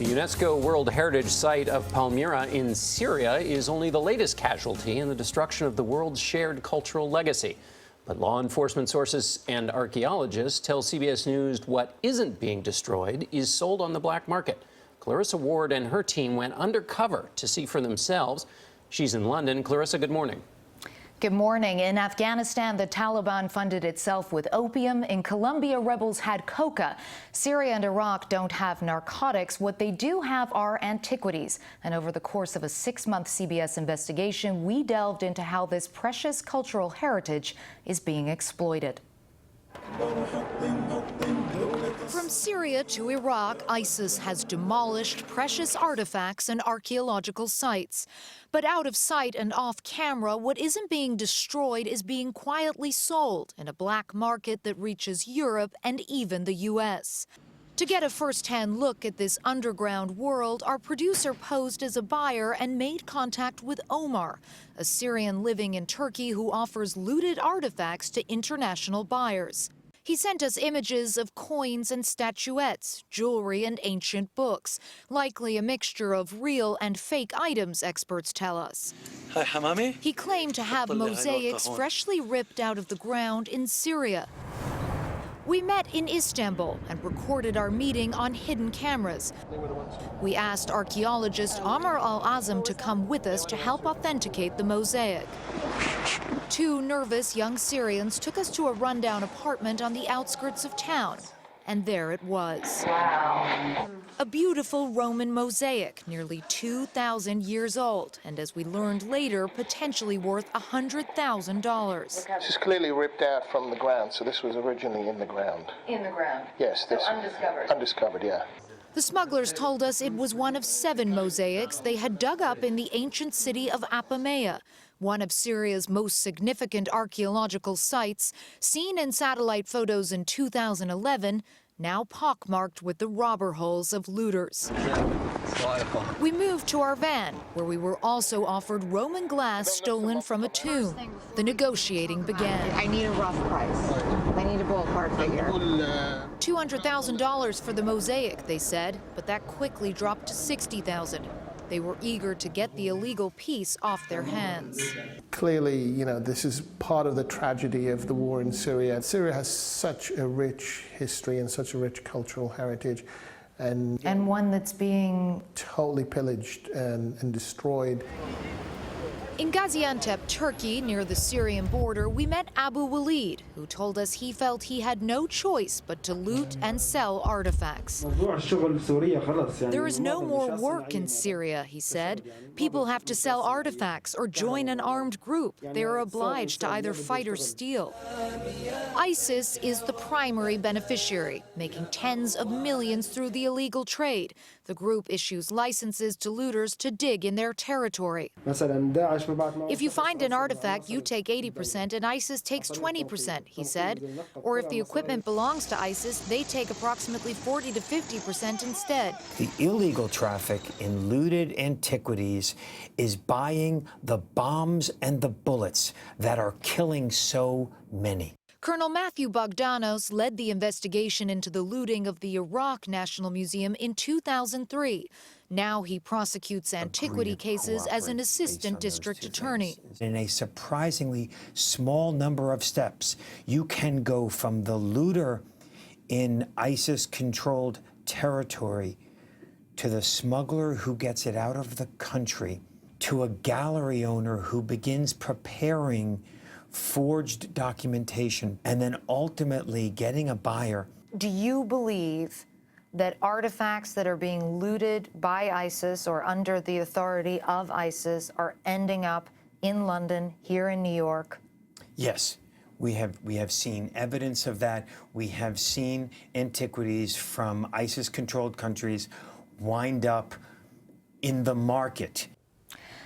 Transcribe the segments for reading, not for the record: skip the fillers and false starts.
The UNESCO World Heritage Site of Palmyra in Syria is only the latest casualty in the destruction of the world's shared cultural legacy. But law enforcement sources and archaeologists tell CBS News what isn't being destroyed is sold on the black market. Clarissa Ward and her team went undercover to see for themselves. She's in London. Clarissa, good morning. Good morning. In Afghanistan, the Taliban funded itself with opium. In Colombia, rebels had coca. Syria and Iraq don't have narcotics. What they do have are antiquities. And over the course of a 6-month CBS investigation, we delved into how this precious cultural heritage is being exploited. From Syria to Iraq, ISIS has demolished precious artifacts and archaeological sites. But out of sight and off camera, what isn't being destroyed is being quietly sold in a black market that reaches Europe and even the U.S. To get a first-hand look at this underground world, our producer posed as a buyer and made contact with Omar, a Syrian living in Turkey who offers looted artifacts to international buyers. He sent us images of coins and statuettes, jewelry and ancient books, likely a mixture of real and fake items, experts tell us. Hi, Hamami. He claimed to have mosaics freshly ripped out of the ground in Syria. We met in Istanbul and recorded our meeting on hidden cameras. We asked archaeologist Omar Al-Azam to come with us to help authenticate the mosaic. 2 nervous young Syrians took us to a rundown apartment on the outskirts of town, and there it was. Wow. A beautiful Roman mosaic, nearly 2,000 years old, and as we learned later, potentially worth $100,000. This is clearly ripped out from the ground, so this was originally in the ground. In the ground? Yes. So undiscovered? Undiscovered, yeah. The smugglers told us it was one of 7 mosaics they had dug up in the ancient city of Palmyra, one of Syria's most significant archaeological sites, seen in satellite photos in 2011, now pockmarked with the robber holes of looters. We moved to our van, where we were also offered Roman glass stolen from a tomb. The negotiating began. I need a rough price. I need a ballpark figure. $200,000 for the mosaic, they said, but that quickly dropped to $60,000. They were eager to get the illegal piece off their hands. Clearly, you know, this is part of the tragedy of the war in Syria. Syria has such a rich history and such a rich cultural heritage. And one that's being totally pillaged and destroyed. In Gaziantep, Turkey, near the Syrian border, we met Abu Walid, who told us he felt he had no choice but to loot and sell artifacts. There is no more work in Syria, he said. People have to sell artifacts or join an armed group. They are obliged to either fight or steal. ISIS is the primary beneficiary, making tens of millions through the illegal trade. The group issues licenses to looters to dig in their territory. If you find an artifact, you take 80% and ISIS takes 20%, he said. Or if the equipment belongs to ISIS, they take approximately 40 to 50% instead. The illegal traffic in looted antiquities is buying the bombs and the bullets that are killing so many. Colonel Matthew Bogdanos led the investigation into the looting of the Iraq National Museum in 2003. Now he prosecutes antiquity cases as an assistant district attorney. In a surprisingly small number of steps, you can go from the looter in ISIS-controlled territory to the smuggler who gets it out of the country, to a gallery owner who begins preparing forged documentation, and then ultimately getting a buyer. Do you believe that artifacts that are being looted by ISIS or under the authority of ISIS are ending up in London, here in New York? Yes, we have seen evidence of that. We have seen antiquities from ISIS-controlled countries wind up in the market.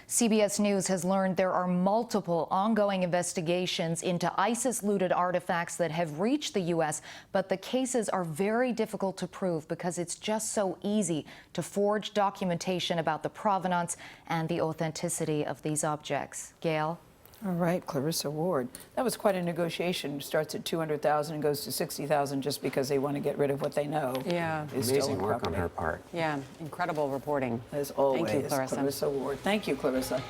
CBS News has learned there are multiple ongoing investigations into ISIS-looted artifacts that have reached the U.S., but the cases are very difficult to prove because it's just so easy to forge documentation about the provenance and the authenticity of these objects. Gail? All right, Clarissa Ward. That was quite a negotiation. Starts at 200,000 and goes to 60,000 just because they want to get rid of what they know. Yeah. Is Amazing stolen work on property. her part. Yeah, incredible reporting. As always, Thank you, Clarissa. Clarissa Ward. Thank you, Clarissa.